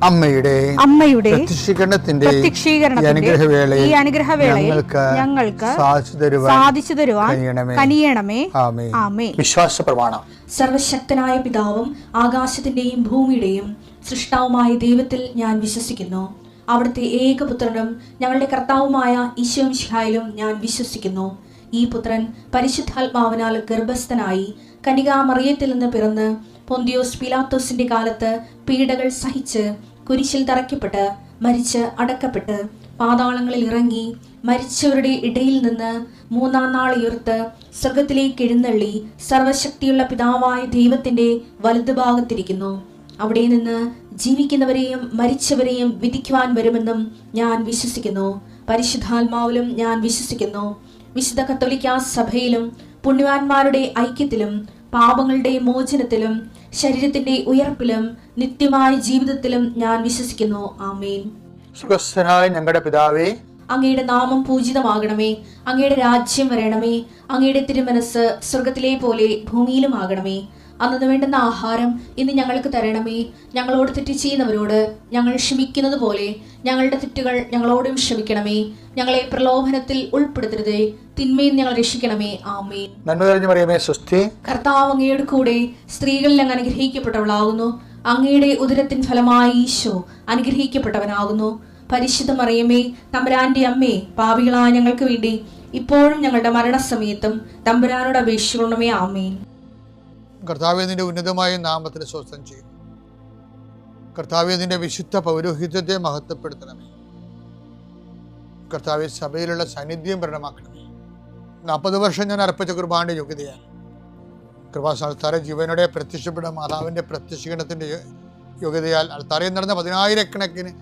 അമ്മയുടെ പ്രത്യക്ഷീകരണത്തിന്റെ ഈ അനുഗ്രഹവേളയിൽ ഞങ്ങൾക്ക് സാധിച്ചു തരുവാൻ കനിയണമേ. ആമേൻ. വിശ്വാസ പ്രമാണം. സർവശക്തനായ പിതാവും ആകാശത്തിന്റെയും ഭൂമിയുടെയും സൃഷ്ടാവുമായ ദൈവത്തിൽ ഞാൻ വിശ്വസിക്കുന്നു. അവിടുത്തെ ഏകപുത്രനും ഞങ്ങളുടെ കർത്താവുമായ ഈശോ മിശിഹായിലും ഞാൻ വിശ്വസിക്കുന്നു. ഈ പുത്രൻ പരിശുദ്ധാത്മാവിനാൽ ഗർഭസ്ഥനായി കന്യകാമറിയത്തിൽ നിന്ന് പിറന്ന് പൊന്തിയോസ് പിലാത്തോസിന്റെ കാലത്ത് പീഡകൾ സഹിച്ച് കുരിശിൽ തറയ്ക്കപ്പെട്ട് മരിച്ച് അടക്കപ്പെട്ട് പാതാളങ്ങളിൽ ഇറങ്ങി മരിച്ചവരുടെ ഇടയിൽ നിന്ന് മൂന്നാം നാൾ ഉയർത്ത് സ്വർഗത്തിലേക്ക് എഴുന്നള്ളി സർവശക്തിയുള്ള പിതാവായ ദൈവത്തിന്റെ വലതുഭാഗത്തിരിക്കുന്നു. അവിടെ നിന്ന് ജീവിക്കുന്നവരെയും മരിച്ചവരെയും വിധിക്കുവാൻ വരുമെന്നും ഞാൻ വിശ്വസിക്കുന്നു. പരിശുദ്ധാത്മാവിലും ഞാൻ വിശ്വസിക്കുന്നു. വിശുദ്ധ കത്തോലിക്കാ സഭയിലും പുണ്യവാന്മാരുടെ ഐക്യത്തിലും പാപങ്ങളുടെ മോചനത്തിലും ശരീരത്തിന്റെ ഉയർപ്പിലും നിത്യമായ ജീവിതത്തിലും ഞാൻ വിശ്വസിക്കുന്നു. ആമേൻ. സ്വർഗ്ഗസ്ഥനായ ഞങ്ങളുടെ പിതാവേ, അങ്ങയുടെ നാമം പൂജിതമാകണമേ. അങ്ങയുടെ രാജ്യം വരണമേ. അങ്ങയുടെ തിരുമനസ് സ്വർഗത്തിലെ പോലെ ഭൂമിയിലും ആകണമേ. അന്നു വേണ്ടുന്ന ആഹാരം ഇന്ന് ഞങ്ങൾക്ക് തരണമേ. ഞങ്ങളോട് തെറ്റ് ചെയ്യുന്നവരോട് ഞങ്ങൾ ക്ഷമിക്കുന്നത് പോലെ ഞങ്ങളുടെ തെറ്റുകൾ ഞങ്ങളോടും ക്ഷമിക്കണമേ. ഞങ്ങളെ പ്രലോഭനത്തിൽ ഉൾപ്പെടുത്തരുതേ, തിന്മയിൽ ഞങ്ങൾ രക്ഷിക്കണമേ. ആമേൻ. നന്മ നിറഞ്ഞ മറിയമേ, സ്വസ്തി. കർത്താവ് അങ്ങയുടെ കൂടെ സ്ത്രീകളിൽ അങ്ങ് അനുഗ്രഹിക്കപ്പെട്ടവളാകുന്നു. അങ്ങയുടെ ഉദരത്തിൻ ഫലമായി ഈശോ അനുഗ്രഹിക്കപ്പെട്ടവനാകുന്നു. പരിശുദ്ധ മറിയമേ, തമ്പുരാന്റെ അമ്മേ, പാപികളായ ഞങ്ങൾക്ക് വേണ്ടി ഇപ്പോഴും ഞങ്ങളുടെ മരണസമയത്തും തമ്പുരാനോട് അപേക്ഷിക്കണമേ. ആമേൻ. കർത്താവേ, നിന്റെ ഉന്നതമായ നാമത്തിന് സ്വസ്ഥം ചെയ്യും. കർത്താവേ, നിന്റെ വിശുദ്ധ പൗരോഹിത്യത്തെ മഹത്വപ്പെടുത്തണമേ. കർത്താവെ, സഭയിലുള്ള സാന്നിധ്യം പ്രകടമാക്കണമേ. 40 വർഷം ഞാൻ അർപ്പിച്ച കുർബാനയുടെ യോഗ്യതയാണ്. കൃപാസ്ഥാനത്താറെ ജീവനോടെ പ്രത്യക്ഷപ്പെട്ട മാതാവിൻ്റെ പ്രത്യക്ഷീകരണത്തിൻ്റെ യോഗ്യതയാൽ അൾത്താരയിൽ നടന്ന 10,000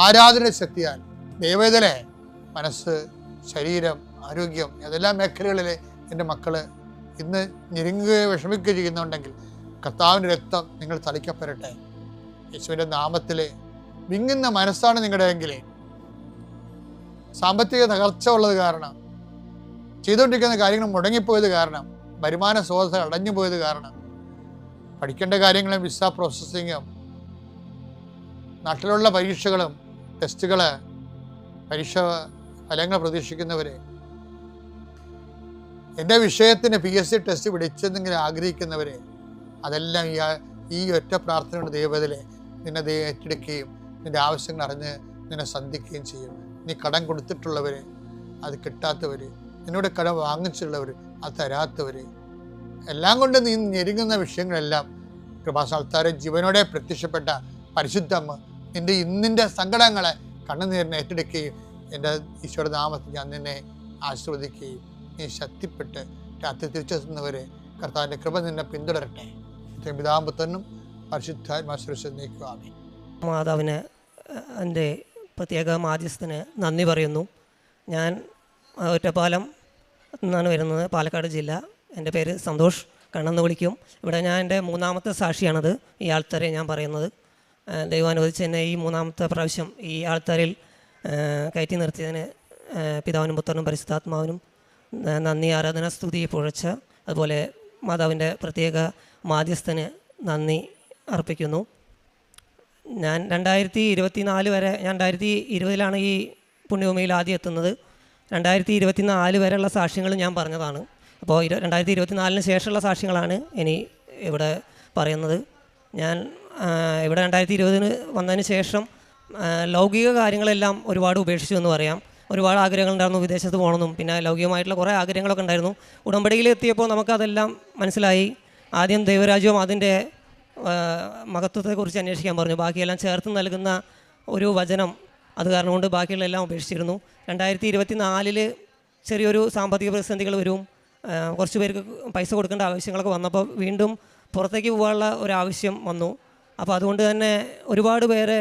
ആരാധന ശക്തിയാൽ ദൈവവേദനെ മനസ്സ്, ശരീരം, ആരോഗ്യം ഏതെല്ലാം മേഖലകളിലെ എൻ്റെ മക്കൾ ഇന്ന് ഞെരുങ്ങുകയോ വിഷമിക്കുകയോ ചെയ്യുന്നുണ്ടെങ്കിൽ കർത്താവിൻ്റെ രക്തം നിങ്ങൾ തളിക്കപ്പെടട്ടെ. യേശുവിൻ്റെ നാമത്തിൽ വിങ്ങുന്ന മനസ്സാണ് നിങ്ങളുടെയെങ്കിൽ, സാമ്പത്തിക തകർച്ച ഉള്ളത് കാരണം, ചെയ്തുകൊണ്ടിരിക്കുന്ന കാര്യങ്ങൾ മുടങ്ങിപ്പോയത് കാരണം, വരുമാന സ്രോതസ് അടഞ്ഞു പോയത് കാരണം, പഠിക്കേണ്ട കാര്യങ്ങളും വിസ പ്രോസസ്സിങ്ങും, നാട്ടിലുള്ള പരീക്ഷകളും ടെസ്റ്റുകൾ, പരീക്ഷ ഫലങ്ങൾ പ്രതീക്ഷിക്കുന്നവർ, എൻ്റെ വിഷയത്തിന് PSC ടെസ്റ്റ് പിടിച്ചെന്നെങ്കിലും ആഗ്രഹിക്കുന്നവർ, അതെല്ലാം ഈ ഒറ്റ പ്രാർത്ഥനയുടെ ദൈവത്തിലെ നിന്നെ ഏറ്റെടുക്കുകയും നിൻ്റെ ആവശ്യങ്ങൾ അറിഞ്ഞ് നിന്നെ സന്ധിക്കുകയും ചെയ്യും. നീ കടം കൊടുത്തിട്ടുള്ളവർ, അത് കിട്ടാത്തവർ, നിന്നോട് കടം വാങ്ങിച്ചിട്ടുള്ളവർ, അത് തരാത്തവർ, എല്ലാം കൊണ്ട് നീ ഞെരുങ്ങുന്ന വിഷയങ്ങളെല്ലാം കൃപാസ്ഥാനത്താരെ ജീവനോടെ പ്രത്യക്ഷപ്പെട്ട പരിശുദ്ധമ്മ നിൻ്റെ ഇന്നിൻ്റെ സങ്കടങ്ങളെ കണ്ണുനീരിനെ ഏറ്റെടുക്കുകയും എൻ്റെ ഈശോയുടെ നാമത്തിൽ ഞാൻ നിന്നെ ആശീർവദിക്കുകയും നീ ശക്തിപ്പെട്ട് രാത്രി തിരിച്ചെത്തുന്നവരെ കർത്താവിൻ്റെ കൃപ നിന്നെ പിന്തുടരട്ടെ. പിതാമ്പുത്രനും പരിശുദ്ധാത്മാശ്രയിക്കുക. മാതാവിന് എൻ്റെ പ്രത്യേക മാധ്യസ്ഥന് നന്ദി പറയുന്നു. ഞാൻ ഒറ്റപ്പാലം നിന്നാണ് വരുന്നത്, പാലക്കാട് ജില്ല. എൻ്റെ പേര് സന്തോഷ്, കണ്ണെന്ന് വിളിക്കും. ഇവിടെ ഞാൻ എൻ്റെ 3ാമത്തെ സാക്ഷിയാണത് ഈ ആൾത്താരെ ഞാൻ പറയുന്നത്. ദൈവം അനുവദിച്ച് എന്നെ ഈ 3ാമത്തെ പ്രാവശ്യം ഈ ആൾത്താരിൽ കയറ്റി നിർത്തിയതിന് പിതാവിനും പുത്രനും പരിശുദ്ധാത്മാവിനും നന്ദി, ആരാധന, സ്തുതി, പുകഴ്ച. അതുപോലെ മാതാവിൻ്റെ പ്രത്യേക മാധ്യസ്ഥന് നന്ദി അർപ്പിക്കുന്നു. ഞാൻ 2024 വരെ, ഞാൻ 2020 ഈ പുണ്യഭൂമിയിൽ ആദ്യം എത്തുന്നത്. 2024 വരെയുള്ള സാക്ഷ്യങ്ങൾ ഞാൻ പറഞ്ഞതാണ്. അപ്പോൾ 2024 ശേഷമുള്ള സാക്ഷ്യങ്ങളാണ് ഇനി ഇവിടെ പറയുന്നത്. ഞാൻ ഇവിടെ 2020 വന്നതിന് ശേഷം ലൗകിക കാര്യങ്ങളെല്ലാം ഒരുപാട് ഉപേക്ഷിച്ചു എന്ന് പറയാം. ഒരുപാട് ആഗ്രഹങ്ങളുണ്ടായിരുന്നു, വിദേശത്ത് പോകണമെന്നും പിന്നെ ലൗകികമായിട്ടുള്ള കുറേ ആഗ്രഹങ്ങളൊക്കെ ഉണ്ടായിരുന്നു. ഉടമ്പടിയിൽ എത്തിയപ്പോൾ നമുക്കതെല്ലാം മനസ്സിലായി. ആദ്യം ദൈവരാജ്യവും അതിൻ്റെ മഹത്വത്തെക്കുറിച്ച് അന്വേഷിക്കാൻ പറഞ്ഞു. ബാക്കിയെല്ലാം ചേർത്ത് നൽകുന്ന ഒരു വചനം, അത് കാരണം കൊണ്ട് ബാക്കിയുള്ളതെല്ലാം ഉപേക്ഷിച്ചിരുന്നു. 2024 ചെറിയൊരു സാമ്പത്തിക പ്രതിസന്ധികൾ വരും, കുറച്ച് പേർക്ക് പൈസ കൊടുക്കേണ്ട ആവശ്യങ്ങളൊക്കെ വന്നപ്പോൾ വീണ്ടും പുറത്തേക്ക് പോകാനുള്ള ഒരാവശ്യം വന്നു. അപ്പോൾ അതുകൊണ്ട് തന്നെ ഒരുപാട് പേരെ,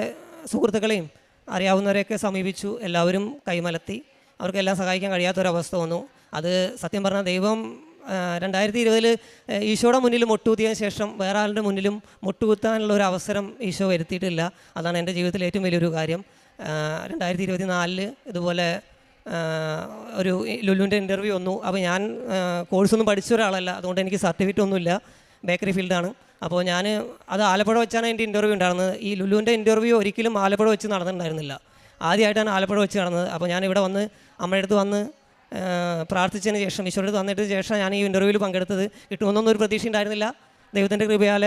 സുഹൃത്തുക്കളെയും അറിയാവുന്നവരെയൊക്കെ സമീപിച്ചു. എല്ലാവരും കൈമലത്തി, അവർക്കെല്ലാം സഹായിക്കാൻ കഴിയാത്തൊരവസ്ഥ വന്നു. അത് സത്യം പറഞ്ഞാൽ ദൈവം 2020 ഈശോയുടെ മുന്നിൽ മുട്ടുകുത്തിയതിന് ശേഷം വേറെ ആളുടെ മുന്നിലും മുട്ടുകുത്താനുള്ള ഒരു അവസരം ഈശോ വരുത്തിയിട്ടില്ല. അതാണ് എൻ്റെ ജീവിതത്തിലെ ഏറ്റവും വലിയൊരു കാര്യം. 2024 ഇതുപോലെ ഒരു ലുലുവിൻ്റെ ഇൻ്റർവ്യൂ വന്നു. അപ്പോൾ ഞാൻ കോഴ്സൊന്നും പഠിച്ച ഒരാളല്ല, അതുകൊണ്ട് എനിക്ക് സർട്ടിഫിക്കറ്റ് ഒന്നുമില്ല, ബേക്കറി ഫീൽഡാണ്. അപ്പോൾ ഞാൻ അത് ആലപ്പുഴ വെച്ചാണ് എൻ്റെ ഇൻ്റർവ്യൂ ഉണ്ടായിരുന്നത്. ഈ ലുലുവിൻ്റെ ഇൻ്റർവ്യൂ ഒരിക്കലും ആലപ്പുഴ വെച്ച് നടന്നിട്ടുണ്ടായിരുന്നില്ല. ആദ്യമായിട്ടാണ് ആലപ്പുഴ വെച്ച് നടന്നത്. അപ്പോൾ ഞാൻ ഇവിടെ വന്ന് അമ്മയുടെ അടുത്ത് വന്ന് പ്രാർത്ഥിച്ചതിന് ശേഷം, ഈശോയുടെ അടുത്ത് വന്നിട്ട് ശേഷം ഞാൻ ഈ ഇൻ്റർവ്യൂവിൽ പങ്കെടുത്തത്. കിട്ടുമെന്നൊന്നും ഒരു പ്രതീക്ഷ ഉണ്ടായിരുന്നില്ല. ദൈവത്തിൻ്റെ കൃപയാൽ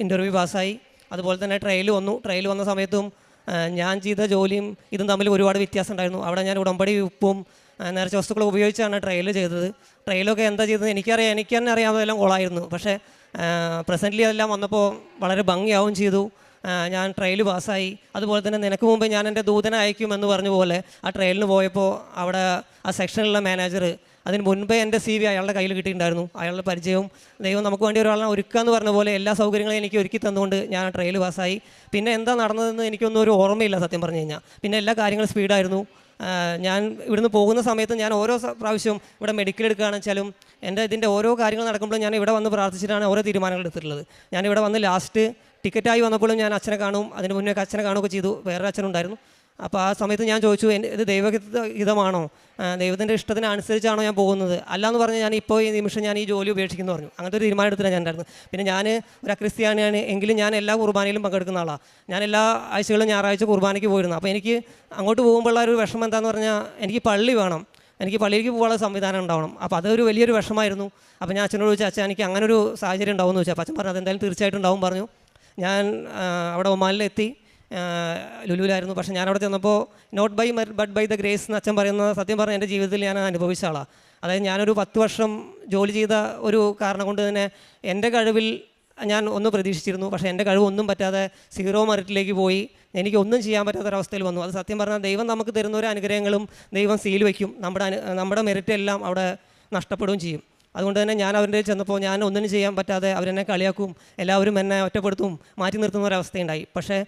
ഇൻ്റർവ്യൂ പാസ്സായി. അതുപോലെ തന്നെ ട്രയൽ വന്ന സമയത്തും ഞാൻ ചെയ്ത ജോലിയും ഇതും തമ്മിൽ ഒരുപാട് വ്യത്യാസം ഉണ്ടായിരുന്നു. അവിടെ ഞാൻ ഉടമ്പടി ഉപ്പും നേർച്ച വസ്തുക്കളും ഉപയോഗിച്ചാണ് ട്രയൽ ചെയ്തത്. ട്രയലൊക്കെ എന്താ ചെയ്തത് എനിക്ക് തന്നെ അറിയാവുന്നതെല്ലാം കോളായിരുന്നു. പക്ഷേ പ്രസൻ്റ്ലി അതെല്ലാം വന്നപ്പോൾ വളരെ ഭംഗിയാവും ചെയ്തു. ഞാൻ ട്രയൽ പാസ്സായി. അതുപോലെ തന്നെ നിനക്ക് മുമ്പ് ഞാൻ എൻ്റെ ദൂതനെ അയക്കുമെന്ന് പറഞ്ഞ പോലെ ആ ട്രയലിന് പോയപ്പോൾ അവിടെ ആ സെക്ഷനിലുള്ള മാനേജർ അതിന് മുൻപേ എൻ്റെ CV അയാളുടെ കയ്യിൽ കിട്ടിയിട്ടുണ്ടായിരുന്നു. അയാളുടെ പരിചയവും ദൈവം നമുക്ക് വേണ്ടി ഒരാളെ ഒരുക്കുക എന്ന് പറഞ്ഞ പോലെ എല്ലാ സൗകര്യങ്ങളും എനിക്ക് ഒരുക്കി തന്നുകൊണ്ട് ഞാൻ ആ ട്രയൽ പാസ്സായി. പിന്നെ എന്താ നടന്നതെന്ന് എനിക്കൊന്നും ഒരു ഓർമ്മയില്ല സത്യം പറഞ്ഞു കഴിഞ്ഞാൽ. പിന്നെ എല്ലാ കാര്യങ്ങളും സ്പീഡായിരുന്നു. ഞാൻ ഇവിടുന്ന് പോകുന്ന സമയത്ത് ഞാൻ ഓരോ പ്രാവശ്യവും ഇവിടെ മെഡിക്കൽ എടുക്കുകയാണെന്ന് വെച്ചാലും ഇതിൻ്റെ ഓരോ കാര്യങ്ങൾ നടക്കുമ്പോഴും ഞാൻ ഇവിടെ വന്ന് പ്രാർത്ഥിച്ചിട്ടാണ് ഓരോ തീരുമാനങ്ങൾ എടുത്തിട്ടുള്ളത്. ഞാൻ ഇവിടെ വന്ന് ലാസ്റ്റ് ടിക്കറ്റായി വന്നപ്പോഴും ഞാൻ അച്ഛനെ കാണും, അതിന് മുന്നേ അച്ഛനെ കാണുകയൊക്കെ ചെയ്തു. വേറൊരു അച്ഛനുണ്ടായിരുന്നു. അപ്പോൾ ആ സമയത്ത് ഞാൻ ചോദിച്ചു, ഇത് ദൈവഹിതമാണോ, ദൈവത്തിൻ്റെ ഇഷ്ടത്തിനനുസരിച്ചാണോ ഞാൻ പോകുന്നത്? അല്ലാന്ന് പറഞ്ഞ് ഞാൻ ഇപ്പോൾ ഈ നിമിഷം ഞാൻ ഈ ജോലി ഉപേക്ഷിക്കുന്നു പറഞ്ഞു. അങ്ങനത്തെ ഒരു തീരുമാനം എടുത്തില്ല ഞാൻ ഉണ്ടായിരുന്നു. പിന്നെ ഞാൻ ഒരു അക്രിസ്ത്യാനിയാണ് എങ്കിലും ഞാൻ എല്ലാ കുർബാനയിലും പങ്കെടുക്കുന്ന ആളാണ്. ഞാൻ എല്ലാ ആഴ്ചകളും ഞായറാഴ്ച കുർബാനയ്ക്ക് പോയിരുന്നു. അപ്പോൾ എനിക്ക് അങ്ങോട്ട് പോകുമ്പോഴുള്ള ഒരു വിഷമം എന്താണെന്ന് പറഞ്ഞാൽ എനിക്ക് പള്ളി വേണം, എനിക്ക് പള്ളിയിലേക്ക് പോകാനുള്ള സംവിധാനം ഉണ്ടാവണം. അപ്പോൾ അതൊരു വലിയൊരു വിഷമമായിരുന്നു. അപ്പോൾ ഞാൻ അച്ഛനോട് ചോദിച്ചാൽ അച്ഛൻ എനിക്ക് അങ്ങനെ ഒരു സാഹചര്യം ഉണ്ടാവുമെന്ന് ചോദിച്ചാൽ അച്ഛൻ പറഞ്ഞു അതെന്തായാലും തീർച്ചയായിട്ടും ഉണ്ടാവും പറഞ്ഞു. ഞാൻ അവിടെ ഒമാനിലെത്തി, ലുലുവിലായിരുന്നു. പക്ഷേ ഞാൻ അവിടെ ചെന്നപ്പോൾ not by but by the grace എന്ന് അച്ഛൻ പറയുന്ന സത്യം പറഞ്ഞാൽ എൻ്റെ ജീവിതത്തിൽ ഞാൻ അനുഭവിച്ച ആളാണ്. അതായത് ഞാനൊരു 10 വർഷം ജോലി ചെയ്ത ഒരു കാരണം കൊണ്ട് തന്നെ എൻ്റെ കഴിവിൽ ഞാൻ ഒന്ന് പ്രതീക്ഷിച്ചിരുന്നു. പക്ഷേ എൻ്റെ കഴിവൊന്നും പറ്റാതെ 0 മെറിറ്റിലേക്ക് പോയി. എനിക്കൊന്നും ചെയ്യാൻ പറ്റാത്തൊരവസ്ഥയിൽ വന്നു. അത് സത്യം പറഞ്ഞാൽ ദൈവം നമുക്ക് തരുന്ന ഒരു അനുഗ്രഹങ്ങളും ദൈവം സീൽ വയ്ക്കും. നമ്മുടെ മെറിറ്റ് എല്ലാം അവിടെ നഷ്ടപ്പെടുകയും ചെയ്യും. അതുകൊണ്ട് തന്നെ ഞാൻ അവരുടെ ചെന്നപ്പോൾ ഞാൻ ഒന്നിനും ചെയ്യാൻ പറ്റാതെ അവരെന്നെ കളിയാക്കും, എല്ലാവരും എന്നെ ഒറ്റപ്പെടുത്തും, മാറ്റി നിർത്തുന്ന ഒരവസ്ഥയുണ്ടായി. പക്ഷേ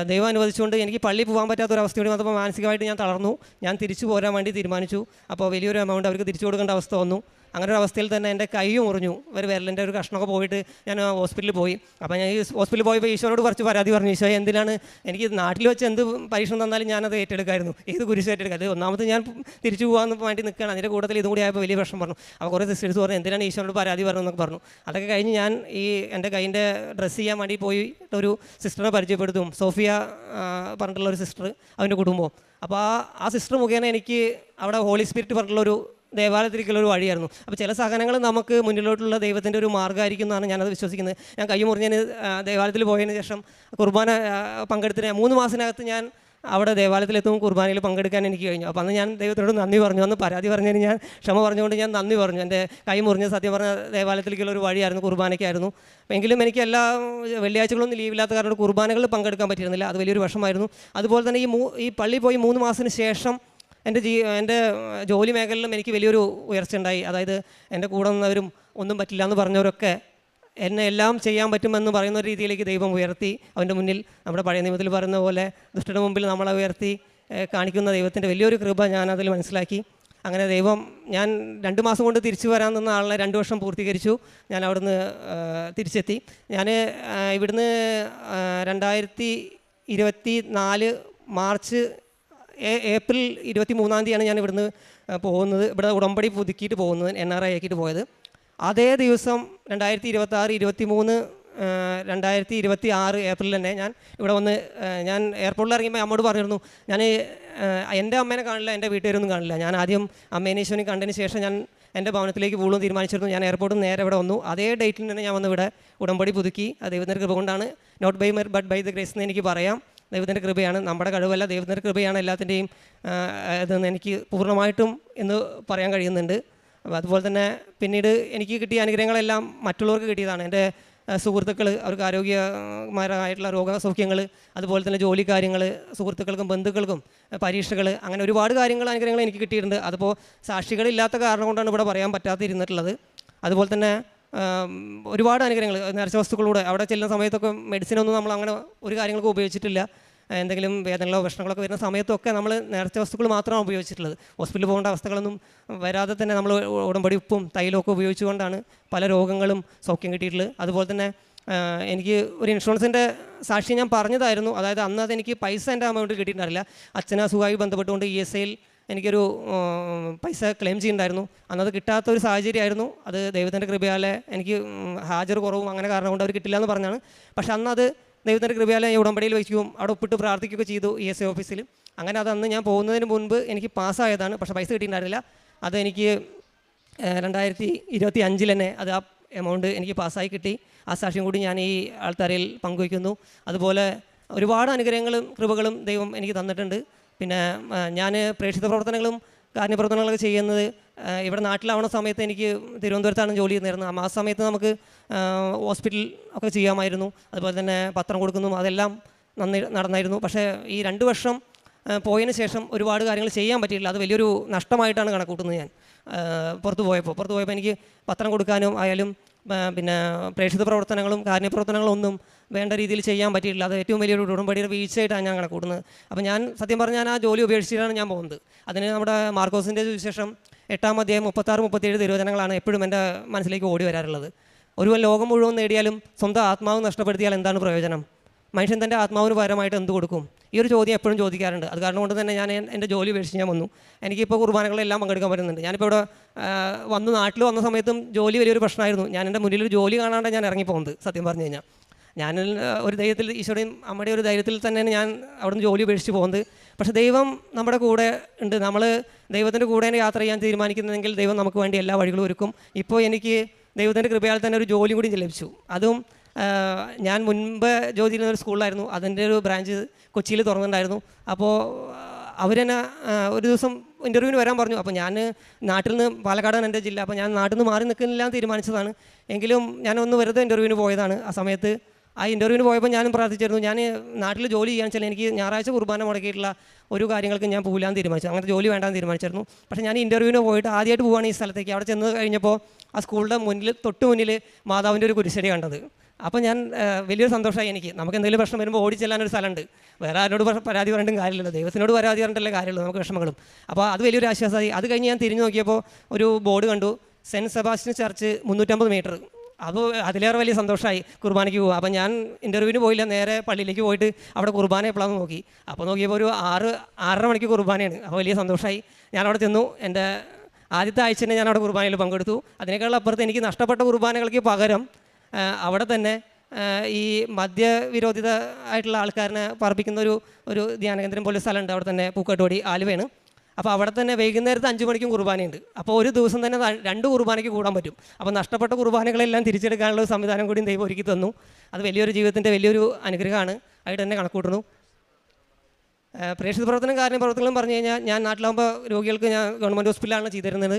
ദൈവം അനുവദിച്ചുകൊണ്ട് എനിക്ക് പള്ളിയിൽ പോകാൻ പറ്റാത്തൊരവസ്ഥയോട് വന്നപ്പോൾ മാനസികമായിട്ട് ഞാൻ തളർന്നു. ഞാൻ തിരിച്ചു പോരാൻ വേണ്ടി തീരുമാനിച്ചു. അപ്പോൾ വലിയൊരു എമൗണ്ട് അവർക്ക് തിരിച്ചു കൊടുക്കേണ്ട അവസ്ഥ വന്നു. അങ്ങനെ ഒരു അവസ്ഥയിൽ തന്നെ എൻ്റെ കൈ മുറിഞ്ഞു. വിരലിൻ്റെ ഒരു കഷ്ണമൊക്കെ പോയിട്ട് ഞാൻ ഹോസ്പിറ്റലിൽ പോയി. അപ്പോൾ ഞാൻ ഈ ഹോസ്പിറ്റലിൽ പോയപ്പോൾ ഈശോയോട് കുറച്ച് പരാതി പറഞ്ഞു. ഈശോ എന്തിനാണ് എനിക്ക് നാട്ടിൽ വെച്ച് എന്ത് പരീക്ഷണം തന്നാലും ഞാനത് ഏറ്റെടുക്കായിരുന്നു, ഏത് കുരിശ് ഏറ്റെടുക്കുക. അത് ഒന്നാമത് ഞാൻ തിരിച്ചു പോകാൻ വേണ്ടി നിൽക്കുകയാണ്. അതിൻ്റെ കൂട്ടത്തിൽ ഇതും കൂടി ആയപ്പോൾ വലിയ പ്രശ്നം പറഞ്ഞു. അപ്പോൾ കുറേ സിസ്റ്റേഴ്സ് പറഞ്ഞു എന്തിനാണ് ഈശോയോട് പരാതി പറഞ്ഞു എന്നൊക്കെ പറഞ്ഞു. അതൊക്കെ കഴിഞ്ഞ് ഞാൻ എൻ്റെ കൈയിൻ്റെ ഡ്രസ്സ് ചെയ്യാൻ വേണ്ടി പോയിട്ടൊരു സിസ്റ്ററിനെ പരിചയപ്പെടുത്തും, സോഫിയ പറഞ്ഞിട്ടുള്ള ഒരു സിസ്റ്റർ, അവൻ്റെ കുടുംബം. അപ്പോൾ ആ സിസ്റ്റർ മുഖേന എനിക്ക് അവിടെ ഹോളി സ്പിരിറ്റ് പറഞ്ഞിട്ടുള്ളൊരു ദേവാലയത്തിലേക്കുള്ളൊരു വഴിയായിരുന്നു. അപ്പോൾ ചില സഹനങ്ങൾ നമുക്ക് മുന്നിലോട്ടുള്ള ദൈവത്തിൻ്റെ ഒരു മാർഗ്ഗമായിരിക്കും എന്നാണ് ഞാനത് വിശ്വസിക്കുന്നത്. ഞാൻ കൈ മുറിഞ്ഞതിന് ദേവാലയത്തിൽ പോയതിന് ശേഷം കുർബാന പങ്കെടുത്തിന് 3 മാസത്തിനകത്ത് ഞാൻ അവിടെ ദേവാലയത്തിലെത്തും കുർബാനയിൽ പങ്കെടുക്കാൻ എനിക്ക് കഴിഞ്ഞു. അപ്പോൾ അന്ന് ഞാൻ ദൈവത്തിനോട് നന്ദി പറഞ്ഞു. അന്ന് പരാതി പറഞ്ഞതിന് ഞാൻ ക്ഷമ പറഞ്ഞുകൊണ്ട് ഞാൻ നന്ദി പറഞ്ഞു. എൻ്റെ കൈ മുറിഞ്ഞ സത്യം പറഞ്ഞ ദേവാലയത്തിലേക്കുള്ള ഒരു വഴിയായിരുന്നു, കുർബാനയ്ക്കായിരുന്നു. എങ്കിലും എനിക്ക് എല്ലാ വെള്ളിയാഴ്ചകളൊന്നും ലീവില്ലാത്ത കാരണം കുർബാനകളിൽ പങ്കെടുക്കാൻ പറ്റിയിരുന്നില്ല. അത് വലിയൊരു വിഷമമായിരുന്നു. അതുപോലെ തന്നെ ഈ പള്ളിയിൽ പോയി 3 മാസത്തിന് ശേഷം എൻ്റെ ജോലി മേഖലയിലും എനിക്ക് വലിയൊരു ഉയർച്ച ഉണ്ടായി. അതായത് എൻ്റെ കൂടെ നിന്നവരും ഒന്നും പറ്റില്ല എന്ന് പറഞ്ഞവരൊക്കെ എന്നെ എല്ലാം ചെയ്യാൻ പറ്റുമെന്ന് പറയുന്ന രീതിയിലേക്ക് ദൈവം ഉയർത്തി. അവൻ്റെ മുന്നിൽ നമ്മുടെ പഴയ നിയമത്തിൽ പറയുന്ന പോലെ ദുഷ്ടന്റെ മുമ്പിൽ നമ്മളെ ഉയർത്തി കാണിക്കുന്ന ദൈവത്തിൻ്റെ വലിയൊരു കൃപ ഞാനതിൽ മനസ്സിലാക്കി. അങ്ങനെ ദൈവം, ഞാൻ 2 മാസം കൊണ്ട് തിരിച്ചു വരാൻ നിന്ന ആളെ 2 വർഷം പൂർത്തീകരിച്ചു. ഞാൻ അവിടുന്ന് തിരിച്ചെത്തി. ഞാൻ ഇവിടുന്ന് 2024 മാർച്ച് ഏപ്രിൽ 23-ാം തീയതിയാണ് ഞാൻ ഇവിടുന്ന് പോകുന്നത്. ഇവിടെ ഉടമ്പടി പുതുക്കിയിട്ട് പോകുന്നത്, NRI ആക്കിയിട്ട് പോയത്. അതേ ദിവസം 2026, 23, 2026 ഏപ്രിൽ തന്നെ ഞാൻ ഇവിടെ വന്ന് ഞാൻ എയർപോർട്ടിൽ ഇറങ്ങിയപ്പോൾ അമ്മോട് പറഞ്ഞിരുന്നു ഞാൻ എൻ്റെ അമ്മേനെ കാണില്ല, എൻ്റെ വീട്ടുകാരൊന്നും കാണില്ല. ഞാൻ ആദ്യം അമ്മേനെ ഈശോനെ കണ്ടതിന് ശേഷം ഞാൻ എൻ്റെ ഭവനത്തിലേക്ക് പോകുന്നു തീരുമാനിച്ചിരുന്നു. ഞാൻ എയർപോർട്ടിൽ നിന്ന് നേരെ ഇവിടെ വന്നു. അതേ ഡേറ്റിൽ തന്നെ ഞാൻ വന്ന് ഇവിടെ ഉടമ്പടി പുതുക്കി. അത് ദൈവത്തിൻ്റെ കൃപ കൊണ്ടാണ്. Not by but by the grace എന്ന് എനിക്ക് പറയാം. ദൈവത്തിൻ്റെ കൃപയാണ്, നമ്മുടെ കഴിവല്ല, ദൈവത്തിൻ്റെ കൃപയാണ് എല്ലാത്തിൻ്റെയും ഇതെന്ന് എനിക്ക് പൂർണ്ണമായിട്ടും എന്ന് പറയാൻ കഴിയുന്നുണ്ട്. അതുപോലെ തന്നെ പിന്നീട് എനിക്ക് കിട്ടിയ അനുഗ്രഹങ്ങളെല്ലാം മറ്റുള്ളവർക്ക് കിട്ടിയതാണ്. എൻ്റെ സുഹൃത്തുക്കൾ, അവർക്ക് ആരോഗ്യമായിട്ടുള്ള രോഗസൗഖ്യങ്ങൾ, അതുപോലെ തന്നെ ജോലി കാര്യങ്ങൾ, സുഹൃത്തുക്കൾക്കും ബന്ധുക്കൾക്കും പരീക്ഷകൾ, അങ്ങനെ ഒരുപാട് കാര്യങ്ങൾ അനുഗ്രഹങ്ങൾ എനിക്ക് കിട്ടിയിട്ടുണ്ട്. അതിപ്പോൾ സാക്ഷികളില്ലാത്ത കാരണം കൊണ്ടാണ് ഇവിടെ പറയാൻ പറ്റാതിരുന്നിട്ടുള്ളത്. അതുപോലെ തന്നെ ഒരുപാട് അനുഗ്രഹങ്ങൾ നേർച്ച വസ്തുക്കളൂടെ അവിടെ ചെല്ലുന്ന സമയത്തൊക്കെ മെഡിസിനൊന്നും നമ്മൾ അങ്ങനെ ഒരു കാര്യങ്ങൾക്കും ഉപയോഗിച്ചിട്ടില്ല. എന്തെങ്കിലും വേദനകളോ പ്രശ്നങ്ങളൊക്കെ വരുന്ന സമയത്തൊക്കെ നമ്മൾ നേർച്ച വസ്തുക്കൾ മാത്രമാണ് ഉപയോഗിച്ചിട്ടുള്ളത്. ഹോസ്പിറ്റലിൽ പോകേണ്ട അവസ്ഥകളൊന്നും വരാതെ തന്നെ നമ്മൾ ഉടമ്പടി ഉപ്പും തൈലമൊക്കെ ഉപയോഗിച്ചുകൊണ്ടാണ് പല രോഗങ്ങളും സൗഖ്യം കിട്ടിയിട്ടുള്ളത്. അതുപോലെ തന്നെ എനിക്ക് ഒരു ഇൻഷുറൻസിൻ്റെ സാക്ഷി ഞാൻ പറഞ്ഞതായിരുന്നു. അതായത് അന്ന് അതെനിക്ക് പൈസ എൻ്റെ അമൗണ്ട് കിട്ടിയിട്ടുണ്ടായില്ല. അച്ഛന് അസുഖമായി ബന്ധപ്പെട്ടുകൊണ്ട് ESIൽ എനിക്കൊരു പൈസ ക്ലെയിം ചെയ്യുന്നുണ്ടായിരുന്നു. അന്നത് കിട്ടാത്തൊരു സാഹചര്യമായിരുന്നു. അത് ദൈവത്തിൻ്റെ കൃപയാലെ എനിക്ക് ഹാജർ കുറവും അങ്ങനെ കാരണം കൊണ്ട് അവർ കിട്ടില്ല എന്ന് പറഞ്ഞാണ്. പക്ഷെ അന്നത് ദൈവത്തിൻ്റെ കൃപയാലെ ഞാൻ ഉടമ്പടിയിൽ വയ്ക്കുകയും അവിടെ ഒപ്പിട്ട് പ്രാർത്ഥിക്കുകയൊക്കെ ചെയ്തു ESA ഓഫീസിൽ. അങ്ങനെ അത് അന്ന് ഞാൻ പോകുന്നതിന് മുൻപ് എനിക്ക് പാസ്സായതാണ്. പക്ഷേ പൈസ കിട്ടിയിട്ടുണ്ടായിരുന്നില്ല. അത് എനിക്ക് 2025 തന്നെ അത് ആ എമൗണ്ട് എനിക്ക് പാസ്സായി കിട്ടി. ആ സാക്ഷ്യം കൂടി ഞാൻ ഈ ആൾത്താരയിൽ പങ്കുവയ്ക്കുന്നു. അതുപോലെ ഒരുപാട് അനുഗ്രഹങ്ങളും കൃപകളും ദൈവം എനിക്ക് തന്നിട്ടുണ്ട്. പിന്നെ ഞാൻ പ്രേക്ഷിത പ്രവർത്തനങ്ങളും കാരുണ്യപ്രവർത്തനങ്ങളൊക്കെ ചെയ്യുന്നത് ഇവിടെ നാട്ടിലാവുന്ന സമയത്ത് എനിക്ക് തിരുവനന്തപുരത്താണ് ജോലി ചെയ്യുന്നത്. ആ സമയത്ത് നമുക്ക് ഹോസ്പിറ്റൽ ഒക്കെ ചെയ്യാമായിരുന്നു. അതുപോലെ തന്നെ പത്രം കൊടുക്കുന്നു, അതെല്ലാം നടന്നായിരുന്നു. പക്ഷേ ഈ 2 വർഷം പോയതിന് ശേഷം ഒരുപാട് കാര്യങ്ങൾ ചെയ്യാൻ പറ്റിയില്ല. അത് വലിയൊരു നഷ്ടമായിട്ടാണ് കണക്കൂട്ടുന്നത്. ഞാൻ പുറത്ത് പോയപ്പോൾ എനിക്ക് പത്രം കൊടുക്കാനും ആയാലും പിന്നെ പ്രേക്ഷിത പ്രവർത്തനങ്ങളും കാരുണ്യപ്രവർത്തനങ്ങളും ഒന്നും വേണ്ട രീതിയിൽ ചെയ്യാൻ പറ്റിയിട്ടില്ല. അത് ഏറ്റവും വലിയൊരു ഉടമ്പടിയുടെ വീഴ്ചയായിട്ടാണ് ഞാൻ കണക്കൂട്ടുന്നത്. അപ്പോൾ ഞാൻ സത്യം പറഞ്ഞാൽ ആ ജോലി ഉപേക്ഷിച്ചിട്ടാണ് ഞാൻ പോകുന്നത്. അതിന് നമ്മുടെ മാർക്കോസിൻ്റെ സുവിശേഷം 8-ാം അധ്യായം 36-37 തിരുവചനങ്ങളാണ് എപ്പോഴും എൻ്റെ മനസ്സിലേക്ക് ഓടി വരാറുള്ളത്. ഒരുവൻ ലോകം മുഴുവൻ നേടിയാലും സ്വന്തം ആത്മാവ് നഷ്ടപ്പെടുത്തിയാൽ എന്താണ് പ്രയോജനം? മനുഷ്യൻ തൻ്റെ ആത്മാവിന് പകരമായിട്ട് എന്ത് കൊടുക്കും? ഈ ഒരു ചോദ്യം എപ്പോഴും ചോദിക്കാറുണ്ട്. അത് കാരണം കൊണ്ട് തന്നെ ഞാൻ എൻ്റെ ജോലി ഉപേക്ഷിച്ച് ഞാൻ വന്നു. എനിക്കിപ്പോൾ കുർബാനകളെല്ലാം പങ്കെടുക്കാൻ പറ്റുന്നുണ്ട്. ഞാനിപ്പോൾ ഇവിടെ നാട്ടിൽ വന്ന സമയത്തും ജോലി വലിയൊരു പ്രശ്നമായിരുന്നു. ഞാൻ എൻ്റെ മുന്നിലൊരു ജോലി കാണാണ്ട് ഞാൻ ഇറങ്ങിപ്പോകുന്നത്. സത്യം പറഞ്ഞു കഴിഞ്ഞാൽ ഞാൻ ഒരു ധൈര്യത്തിൽ, ഈശോയുടെയും അമ്മയുടെയും ഒരു ധൈര്യത്തിൽ തന്നെയാണ് ഞാൻ അവിടെ നിന്ന് ജോലി ഉപേക്ഷിച്ച് പോകുന്നത്. പക്ഷേ ദൈവം നമ്മുടെ കൂടെ ഉണ്ട്. നമ്മൾ ദൈവത്തിൻ്റെ കൂടെ യാത്ര ചെയ്യാൻ തീരുമാനിക്കുന്നതെങ്കിൽ ദൈവം നമുക്ക് വേണ്ടി എല്ലാ വഴികളും ഒരുക്കും. ഇപ്പോൾ എനിക്ക് ദൈവത്തിൻ്റെ കൃപയാൽ തന്നെ ഒരു ജോലി കൂടി ലഭിച്ചു. അതും ഞാൻ മുൻപ് ജോലി ചെയ്യുന്ന ഒരു സ്കൂളിലായിരുന്നു. അതിൻ്റെ ഒരു ബ്രാഞ്ച് കൊച്ചിയിൽ തുറന്നിട്ടുണ്ടായിരുന്നു. അപ്പോൾ അവരെന്നെ ഒരു ദിവസം ഇൻ്റർവ്യൂവിന് വരാൻ പറഞ്ഞു. അപ്പോൾ ഞാൻ നാട്ടിൽ നിന്ന്, പാലക്കാടാണ് എൻ്റെ ജില്ല, അപ്പോൾ ഞാൻ നാട്ടിൽ നിന്ന് മാറി നിൽക്കുന്നില്ല എന്ന് തീരുമാനിച്ചതാണ്. എങ്കിലും ഞാനൊന്ന് വെറുതെ ഇൻ്റർവ്യൂവിന് പോയതാണ്. ആ സമയത്ത് ആ ഇൻ്റർവ്യൂവിന് പോയപ്പോൾ ഞാനും പ്രാർത്ഥിച്ചിരുന്നു. ഞാൻ നാട്ടിൽ ജോലി ചെയ്യാന്ന് വെച്ചാൽ എനിക്ക് ഞായറാഴ്ച കുർബാന മുടക്കിയിട്ടുള്ള ഒരു കാര്യങ്ങൾക്ക് ഞാൻ പോകില്ലാന്ന് തീരുമാനിച്ചു. അങ്ങനെ ജോലി വേണ്ടാന്ന് തീരുമാനിച്ചിരുന്നു. പക്ഷേ ഞാൻ ഇൻ്റർവ്യൂവിന് പോയിട്ട് ആദ്യമായിട്ട് പോവുകയാണ് ഈ സ്ഥലത്തേക്ക്. അവിടെ ചെന്ന് കഴിഞ്ഞപ്പോൾ ആ സ്കൂളിൻ്റെ തൊട്ട് മുന്നിൽ മാതാവിൻ്റെ ഒരു കുരിശടി കണ്ടത്. അപ്പോൾ ഞാൻ വലിയൊരു സന്തോഷമായി. എനിക്ക് നമുക്ക് എന്തെങ്കിലും പ്രശ്നം വരുമ്പോൾ ഓടിച്ചെല്ലാനൊരു സ്ഥലമുണ്ട്. വേറെ ആരോട് പരാതി പറഞ്ഞിട്ടും കാര്യമില്ലല്ലോ, ദൈവത്തിനോട് പരാതി പറഞ്ഞിട്ടല്ലേ കാര്യമുള്ളൂ നമുക്ക് വിഷമങ്ങളും. അപ്പോൾ അത് വലിയൊരു ആശ്വാസമായി. അത് കഴിഞ്ഞ് ഞാൻ തിരിഞ്ഞു നോക്കിയപ്പോൾ ഒരു ബോർഡ് കണ്ടു, സെൻറ്റ് സെബാസ്റ്റ്യൻ ചർച്ച് 350 മീറ്റർ. അപ്പോൾ അതിലേറെ വലിയ സന്തോഷമായി കുർബാനയ്ക്ക് പോകുക. അപ്പോൾ ഞാൻ ഇൻ്റർവ്യൂവിന് പോയില്ല, നേരെ പള്ളിയിലേക്ക് പോയിട്ട് അവിടെ കുർബാന എപ്പോഴാണെന്ന് നോക്കി. അപ്പോൾ നോക്കിയപ്പോൾ ഒരു 6-6:30 മണിക്ക് കുർബാനയാണ്. അപ്പോൾ വലിയ സന്തോഷമായി. ഞാനവിടെ ചെന്നു. എൻ്റെ ആദ്യത്തെ ആഴ്ച തന്നെ ഞാൻ അവിടെ കുർബാനയിൽ പങ്കെടുത്തു. അതിനേക്കാൾ അപ്പുറത്ത് എനിക്ക് നഷ്ടപ്പെട്ട കുർബാനകൾക്ക് പകരം അവിടെ തന്നെ ഈ മദ്യവിരോധിത ആയിട്ടുള്ള ആൾക്കാരനെ പാർപ്പിക്കുന്ന ഒരു ധ്യാനകേന്ദ്രം പോലെ സ്ഥലമുണ്ട്. അവിടെ തന്നെ പൂക്കാട്ടുപടി ആലുവയാണ്. അപ്പോൾ അവിടെ തന്നെ വൈകുന്നേരത്ത് 5 മണിക്കും കുർബാനയുണ്ട്. അപ്പോൾ ഒരു ദിവസം തന്നെ 2 കുർബാനയ്ക്ക് കൂടാൻ പറ്റും. അപ്പോൾ നഷ്ടപ്പെട്ട കുർബാനകളെല്ലാം തിരിച്ചെടുക്കാനുള്ള സംവിധാനം കൂടി ദൈവം ഒരുക്കി തന്നു. അത് വലിയൊരു ജീവിതത്തിൻ്റെ വലിയൊരു അനുഗ്രഹമാണ് ആയിട്ട് തന്നെ കണക്കൂട്ടുന്നു. പ്രേക്ഷിത പ്രവർത്തനം കാരുണ്യപ്രവർത്തനങ്ങളും പറഞ്ഞു കഴിഞ്ഞാൽ ഞാൻ നാട്ടിലാകുമ്പോൾ രോഗികൾക്ക് ഞാൻ ഗവൺമെൻറ് ഹോസ്പിറ്റലാണ് ചെയ്തിരുന്നത്.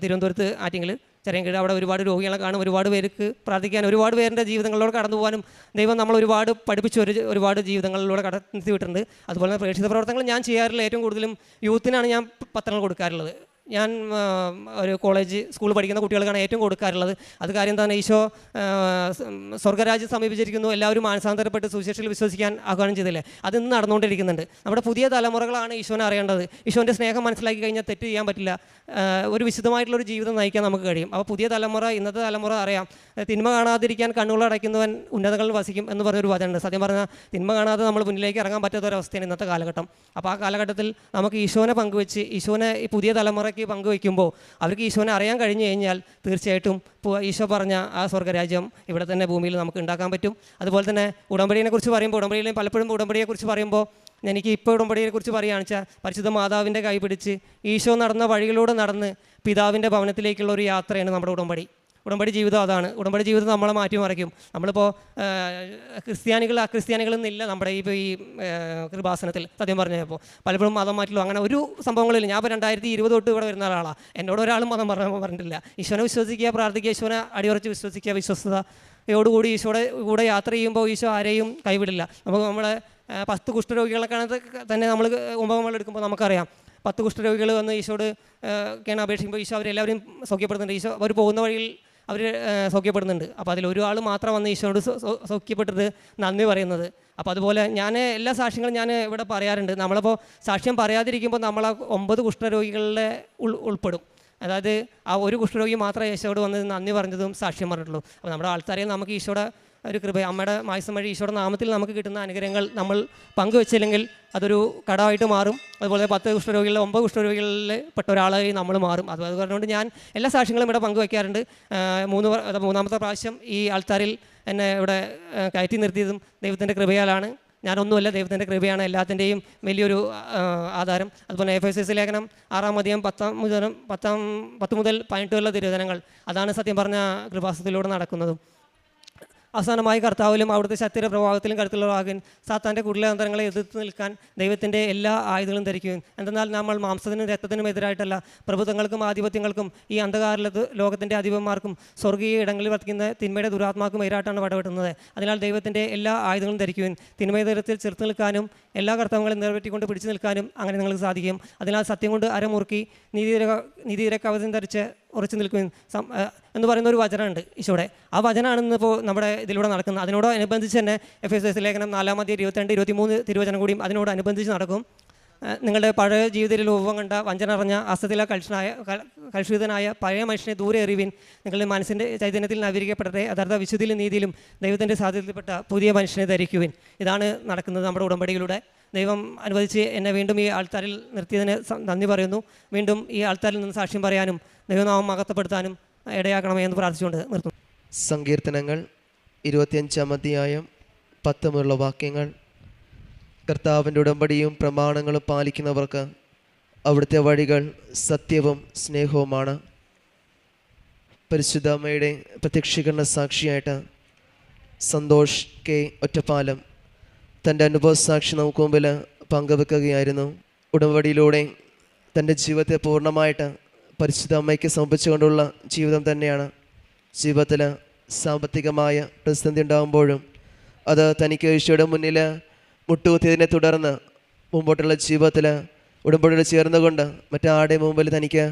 തിരുവനന്തപുരത്ത് ആറ്റിങ്ങൽ ചെറിയൻകീഴ്. അവിടെ ഒരുപാട് രോഗികളെ കാണും, ഒരുപാട് പേർക്ക് പ്രാർത്ഥിക്കാൻ, ഒരുപാട് പേരുടെ ജീവിതങ്ങളിലൂടെ കടന്നു പോകാനും ദൈവം നമ്മൾ ഒരുപാട് പഠിപ്പിച്ച് ഒരുപാട് ജീവിതങ്ങളിലൂടെ കടത്തി വിട്ടിട്ടുണ്ട്. അതുപോലെ തന്നെ പ്രേക്ഷിത പ്രവർത്തനങ്ങൾ ഞാൻ ചെയ്യാറില്ല. ഏറ്റവും കൂടുതലും യൂത്തിനാണ് ഞാൻ പത്രങ്ങൾ കൊടുക്കാറുള്ളത്. ഞാൻ ഒരു സ്കൂൾ പഠിക്കുന്ന കുട്ടികൾക്കാണ് ഏറ്റവും കൊടുക്കാറുള്ളത്. അത് കാര്യം തന്നെ ഈശോ സ്വർഗ്ഗരാജ്യം സമീപിച്ചിരിക്കുന്നു, എല്ലാവരും മാനസാന്തരപ്പെട്ട് സുവിശേഷത്തിൽ വിശ്വസിക്കാൻ ആഹ്വാനം ചെയ്തില്ലേ, അത് ഇന്ന് നടന്നുകൊണ്ടിരിക്കുന്നുണ്ട്. നമ്മുടെ പുതിയ തലമുറകളാണ് ഈശോനെ അറിയേണ്ടത്. ഈശോൻ്റെ സ്നേഹം മനസ്സിലാക്കി കഴിഞ്ഞാൽ തെറ്റ് ചെയ്യാൻ പറ്റില്ല. ഒരു വിശുദ്ധമായിട്ടുള്ളൊരു ജീവിതം നയിക്കാൻ നമുക്ക് കഴിയും. അപ്പോൾ പുതിയ തലമുറ, ഇന്നത്തെ തലമുറ അറിയാം, തിന്മ കാണാതിരിക്കാൻ കണ്ണുകളടയ്ക്കുന്നവൻ ഉന്നതങ്ങളിൽ വസിക്കും എന്ന് പറഞ്ഞൊരു വചനമുണ്ട്. സത്യം പറഞ്ഞാൽ തിന്മ കാണാതെ നമ്മൾ മുന്നിലേക്ക് ഇറങ്ങാൻ പറ്റാത്തൊരവസ്ഥയാണ് ഇന്നത്തെ കാലഘട്ടം. അപ്പോൾ ആ കാലഘട്ടത്തിൽ നമുക്ക് ഈശോനെ പങ്കുവെച്ച്, ഈശോനെ ഈ പുതിയ തലമുറയ്ക്ക് പങ്കുവയ്ക്കുമ്പോൾ അവർക്ക് ഈശോനെ അറിയാൻ കഴിഞ്ഞു കഴിഞ്ഞാൽ തീർച്ചയായിട്ടും ഈശോ പറഞ്ഞ ആ സ്വർഗ്ഗരാജ്യം ഇവിടെ തന്നെ ഭൂമിയിൽ നമുക്ക് ഉണ്ടാക്കാൻ പറ്റും. അതുപോലെ തന്നെ ഉടമ്പടിയെക്കുറിച്ച് പറയുമ്പോൾ, പലപ്പോഴും ഉടമ്പടിയെക്കുറിച്ച് പറയുമ്പോൾ എനിക്ക് ഇപ്പോൾ ഉടമ്പടിയെക്കുറിച്ച് പറയുകയാണെന്ന് വെച്ചാൽ പരിശുദ്ധ മാതാവിൻ്റെ കൈ പിടിച്ച് ഈശോ നടന്ന വഴികളിലൂടെ നടന്ന് പിതാവിൻ്റെ ഭവനത്തിലേക്കുള്ള ഒരു യാത്രയാണ് നമ്മുടെ ഉടമ്പടി ജീവിതം. അതാണ് ഉടമ്പടി ജീവിതം നമ്മളെ മാറ്റിമറിക്കും. നമ്മളിപ്പോൾ അക്രിസ്ത്യാനികളെന്നില്ല നമ്മുടെ ഈ കൃപാസനത്തിൽ. സത്യം പറഞ്ഞപ്പോൾ പലപ്പോഴും മതം മാറ്റില്ലോ അങ്ങനെ ഒരു സംഭവങ്ങളില്ല. ഞാൻ ഇപ്പോൾ 2020 തൊട്ട് ഇവിടെ വരുന്ന ആളാണ്. എന്നോട് ഒരാളും മതം പറഞ്ഞിട്ടില്ല. ഈശോനെ വിശ്വസിക്കുക, പ്രാർത്ഥിക്കുക, ഈശോനെ അടിയുറച്ച് വിശ്വസിക്കുക, വിശ്വസ്തയോടുകൂടി ഈശോയുടെ കൂടെ യാത്ര ചെയ്യുമ്പോൾ ഈശോ ആരെയും കൈവിടില്ല. നമുക്ക് നമ്മളെ 10 കുഷ്ഠരോഗികളൊക്കെ തന്നെ നമ്മൾ ഉപമകൾ എടുക്കുമ്പോൾ നമുക്കറിയാം, 10 കുഷ്ഠരോഗികൾ വന്ന് ഈശോട് അപേക്ഷിക്കുമ്പോൾ ഈശോ അവരെല്ലാവരും സൗഖ്യപ്പെടുന്നുണ്ട്. ഈശോ അവർ പോകുന്ന വഴിയിൽ അവർ സൗഖ്യപ്പെടുന്നുണ്ട്. അപ്പോൾ അതിലൊരാൾ മാത്രം വന്ന് ഈശോയോട് സൗഖ്യപ്പെട്ടിട്ട് നന്ദി പറയുന്നത്. അപ്പോൾ അതുപോലെ ഞാൻ എല്ലാ സാക്ഷ്യങ്ങളും ഞാൻ ഇവിടെ പറയാറുണ്ട്. നമ്മളിപ്പോൾ സാക്ഷ്യം പറയാതിരിക്കുമ്പോൾ നമ്മൾ ആ 9 കുഷ്ഠരോഗികളുടെ ഉൾപ്പെടും. അതായത് ആ ഒരു കുഷ്ഠരോഗി മാത്രമേ ഈശോയോട് വന്ന് നന്ദി പറഞ്ഞതും സാക്ഷ്യം പറഞ്ഞിട്ടുള്ളൂ. അപ്പോൾ നമ്മുടെ ആൾക്കാരെയും നമുക്ക് ഈശോയുടെ ഒരു കൃപ, അമ്മയുടെ മായസം വഴി ഈശോയുടെ നാമത്തിൽ നമുക്ക് കിട്ടുന്ന അനുഗ്രഹങ്ങൾ നമ്മൾ പങ്കുവെച്ചില്ലെങ്കിൽ അതൊരു കടമായിട്ട് മാറും. അതുപോലെ 10 കുഷ്ഠരോഗികളിൽ 9 കുഷ്ഠരോഗികളിൽ പെട്ട ഒരാളായി നമ്മൾ മാറും. അത് പറഞ്ഞുകൊണ്ട് ഞാൻ എല്ലാ സാക്ഷ്യങ്ങളും ഇവിടെ പങ്കുവയ്ക്കാറുണ്ട്. മൂന്നാമത്തെ പ്രാവശ്യം ഈ ആൾത്താരിൽ എന്നെ ഇവിടെ കയറ്റി നിർത്തിയതും ദൈവത്തിൻ്റെ കൃപയാലാണ്. ഞാനൊന്നുമല്ല, ദൈവത്തിൻ്റെ കൃപയാണ് എല്ലാത്തിൻ്റെയും വലിയൊരു ആധാരം. അതുപോലെ എഫേസ്യസ് ലേഖനം 6-ാം അധ്യായം 10 മുതൽ 18 വരെയുള്ള തിരുവചനങ്ങൾ, അതാണ് സത്യം പറഞ്ഞ കൃപാസനത്തിലൂടെ നടക്കുന്നതും. അവസാനമായി കർത്താവിലും അവിടുത്തെ ശക്തിയുടെ പ്രഭാവത്തിലും കരുത്തുള്ളവരാകാൻ സാത്താൻ്റെ കുടിലതന്ത്രങ്ങളെ എതിർത്ത് നിൽക്കാൻ ദൈവത്തിൻ്റെ എല്ലാ ആയുധങ്ങളും ധരിക്കുകയും. എന്തെന്നാൽ നമ്മൾ മാംസത്തിനും രക്തത്തിനും എതിരായിട്ടല്ല, പ്രഭുത്വങ്ങൾക്കും ആധിപത്യങ്ങൾക്കും ഈ അന്ധകാര ലോകത്തിൻ്റെ അധിപന്മാർക്കും സ്വർഗീയ ഇടങ്ങളിൽ വർത്തിക്കുന്ന തിന്മയുടെ ദുരാത്മാക്കും എതിരായിട്ടാണ് പടവെട്ടുന്നത്. അതിനാൽ ദൈവത്തിൻ്റെ എല്ലാ ആയുധങ്ങളും ധരിക്കുകയും തിന്മയുടെ തരത്തിൽ ചെറുത്ത് നിൽക്കാനും എല്ലാ കർത്തവങ്ങളും നിറവേറ്റിക്കൊണ്ട് പിടിച്ചു നിൽക്കാനും അങ്ങനെ നിങ്ങൾക്ക് സാധിക്കും. അതിനാൽ സത്യം കൊണ്ട് അരമുറുക്കി നീതിയുടെ കവചം ധരിച്ച് ഉറച്ചു നിൽക്കുകയും എന്ന് പറയുന്ന ഒരു വചനമുണ്ട് ഈശോയുടെ. ആ വചനമാണെന്ന് ഇപ്പോൾ നമ്മുടെ ഇതിലൂടെ നടക്കുന്നത്. അതിനോടനുബന്ധിച്ച് തന്നെ എഫേസ്യസ് ലേഖനം 4-ാം അധ്യായം 22-23 തിരുവചനം കൂടിയും അതിനോടനുബന്ധിച്ച് നടക്കും. നിങ്ങളുടെ പഴയ ജീവിതത്തിൽ രൂപം കണ്ട വഞ്ചന അറിഞ്ഞ അസത്തില കലുഷിതനായ പഴയ മനുഷ്യനെ ദൂരെ എറിവിൻ. നിങ്ങളുടെ മനസ്സിൻ്റെ ചൈതന്യത്തിൽ നവീകരിക്കപ്പെടട്ടെ, യഥാർത്ഥ വിശുദ്ധിയിലും നീതിയിലും ദൈവത്തിൻ്റെ സാധ്യതയിൽപ്പെട്ട പുതിയ മനുഷ്യനെ ധരിക്കുവിൻ. ഇതാണ് നടക്കുന്നത് നമ്മുടെ ഉടമ്പടിയിലൂടെ. ദൈവം അനുവദിച്ച് എന്നെ വീണ്ടും ഈ ആൾത്താരിൽ നിർത്തിയതിന് നന്ദി പറയുന്നു. വീണ്ടും ഈ ആൾത്താരിൽ നിന്ന് സാക്ഷ്യം പറയാനും ദൈവനാമം മഹത്വപ്പെടുത്താനും ഇടയാക്കണമേ എന്ന് പ്രാർത്ഥിച്ചുകൊണ്ട് നിർത്തുന്നു. സങ്കീർത്തനങ്ങൾ 25-ാം അധ്യായം 10 മുതലുള്ള വാക്യങ്ങൾ. കർത്താവിൻ്റെ ഉടമ്പടിയും പ്രമാണങ്ങളും പാലിക്കുന്നവർക്ക് അവിടുത്തെ വഴികൾ സത്യവും സ്നേഹവുമാണ്. പരിശുദ്ധ അമ്മയുടെ പ്രത്യക്ഷീകരണ സാക്ഷിയായിട്ട് സന്തോഷ് കെ ഒറ്റപ്പാലം തൻ്റെ അനുഭവ സാക്ഷി നമുക്ക് മുമ്പിൽ പങ്കുവെക്കുകയായിരുന്നു. ഉടമ്പടിയിലൂടെ തൻ്റെ ജീവിതത്തെ പൂർണ്ണമായിട്ട് പരിശുദ്ധ അമ്മയ്ക്ക് സമർപ്പിച്ചുകൊണ്ടുള്ള ജീവിതം തന്നെയാണ്. ജീവിതത്തിൽ സാമ്പത്തികമായ പ്രതിസന്ധി ഉണ്ടാകുമ്പോഴും അത് തനിക്ക് ഈശോയുടെ മുന്നിൽ മുട്ടുകുത്തിയതിനെ തുടർന്ന് മുമ്പോട്ടുള്ള ജീവിതത്തിൽ ഉടമ്പടിയോട് ചേർന്നുകൊണ്ട് മറ്റാരുടെ മുമ്പിൽ തനിക്ക്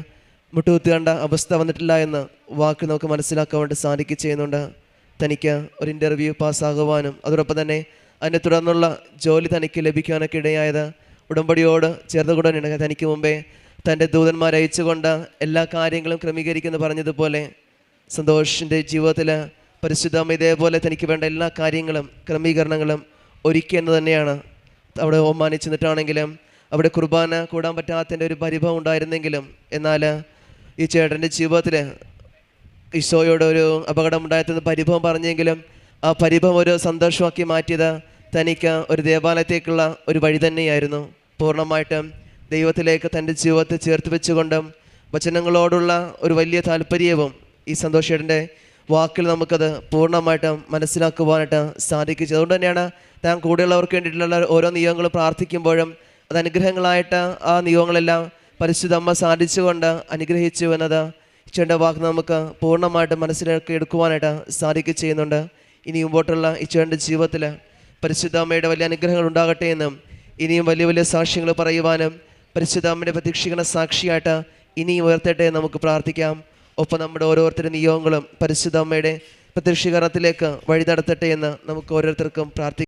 മുട്ടുകുത്തേണ്ട അവസ്ഥ വന്നിട്ടില്ല എന്ന് വാക്ക് നമുക്ക് മനസ്സിലാക്കാൻ വേണ്ടി സാധിക്കുക ചെയ്യുന്നുണ്ട്. തനിക്ക് ഒരു ഇൻ്റർവ്യൂ പാസ്സാകുവാനും അതോടൊപ്പം തന്നെ അതിനെ തുടർന്നുള്ള ജോലി തനിക്ക് ലഭിക്കാനൊക്കെ ഇടയായത് ഉടമ്പടിയോട് ചേർന്നുകൊണ്ട് തന്നെയാണ്. തനിക്ക് മുമ്പേ തൻ്റെ ദൂതന്മാരെ അയച്ചുകൊണ്ട് എല്ലാ കാര്യങ്ങളും ക്രമീകരിക്കുന്നു പറഞ്ഞതുപോലെ സന്തോഷിൻ്റെ ജീവിതത്തിൽ പരിശുദ്ധ അമ്മ ഇതേപോലെ തനിക്ക് വേണ്ട എല്ലാ കാര്യങ്ങളും ക്രമീകരണങ്ങളും ഒരുക്കിയെന്ന് തന്നെയാണ്. അവിടെ ഓമാനിച്ച് നിന്നിട്ടാണെങ്കിലും അവിടെ കുർബാന കൂടാൻ പറ്റാത്തതിൻ്റെ ഒരു പരിഭവം ഉണ്ടായിരുന്നെങ്കിലും എന്നാൽ ഈ ചേട്ടൻ്റെ ജീവിതത്തിൽ ഈശോയോട് ഒരു അപകടം ഉണ്ടായതെന്ന് പരിഭവം പറഞ്ഞെങ്കിലും ആ പരിഭവം ഒരു സന്തോഷമാക്കി മാറ്റിയത് തനിക്ക് ഒരു ദേവാലയത്തേക്കുള്ള ഒരു വഴി തന്നെയായിരുന്നു. പൂർണ്ണമായിട്ടും ദൈവത്തിലേക്ക് തൻ്റെ ജീവിതത്തെ ചേർത്ത് വെച്ചുകൊണ്ടും വചനങ്ങളോടുള്ള ഒരു വലിയ താല്പര്യവും ഈ സന്തോഷേട്ടൻ്റെ വാക്കിൽ നമുക്കത് പൂർണ്ണമായിട്ടും മനസ്സിലാക്കുവാനായിട്ട് സാധിക്കും. അതുകൊണ്ട് തന്നെയാണ് താൻ കൂടെയുള്ളവർക്ക് വേണ്ടിയിട്ടുള്ള ഓരോ നിയോഗങ്ങളും പ്രാർത്ഥിക്കുമ്പോഴും അത് അനുഗ്രഹങ്ങളായിട്ട് ആ നിയോഗങ്ങളെല്ലാം പരിശുദ്ധ അമ്മ സാധിച്ചുകൊണ്ട് അനുഗ്രഹിച്ചു എന്നത് ഈശോയുടെ വാക്ക് നമുക്ക് പൂർണ്ണമായിട്ട് മനസ്സിലാക്കി എടുക്കുവാനായിട്ട് സാധിക്കുക ചെയ്യുന്നുണ്ട്. ഇനി മുമ്പോട്ടുള്ള ഈശോയുടെ ജീവിതത്തിൽ പരിശുദ്ധ അമ്മയുടെ വലിയ അനുഗ്രഹങ്ങൾ ഉണ്ടാകട്ടെ എന്നും ഇനിയും വലിയ വലിയ സാക്ഷ്യങ്ങൾ പറയുവാനും പരിശുദ്ധ അമ്മയുടെ പ്രത്യക്ഷീകരണ സാക്ഷിയായിട്ട് ഇനിയും ഉയർത്തട്ടെ നമുക്ക് പ്രാർത്ഥിക്കാം. ഒപ്പം നമ്മുടെ ഓരോരുത്തരുടെ നിയോഗങ്ങളും പരിശുദ്ധ അമ്മയുടെ പ്രത്യക്ഷീകരണത്തിലേക്ക് വഴി നടത്തട്ടെ എന്ന് നമുക്ക് ഓരോരുത്തർക്കും പ്രാർത്ഥിക്കാം.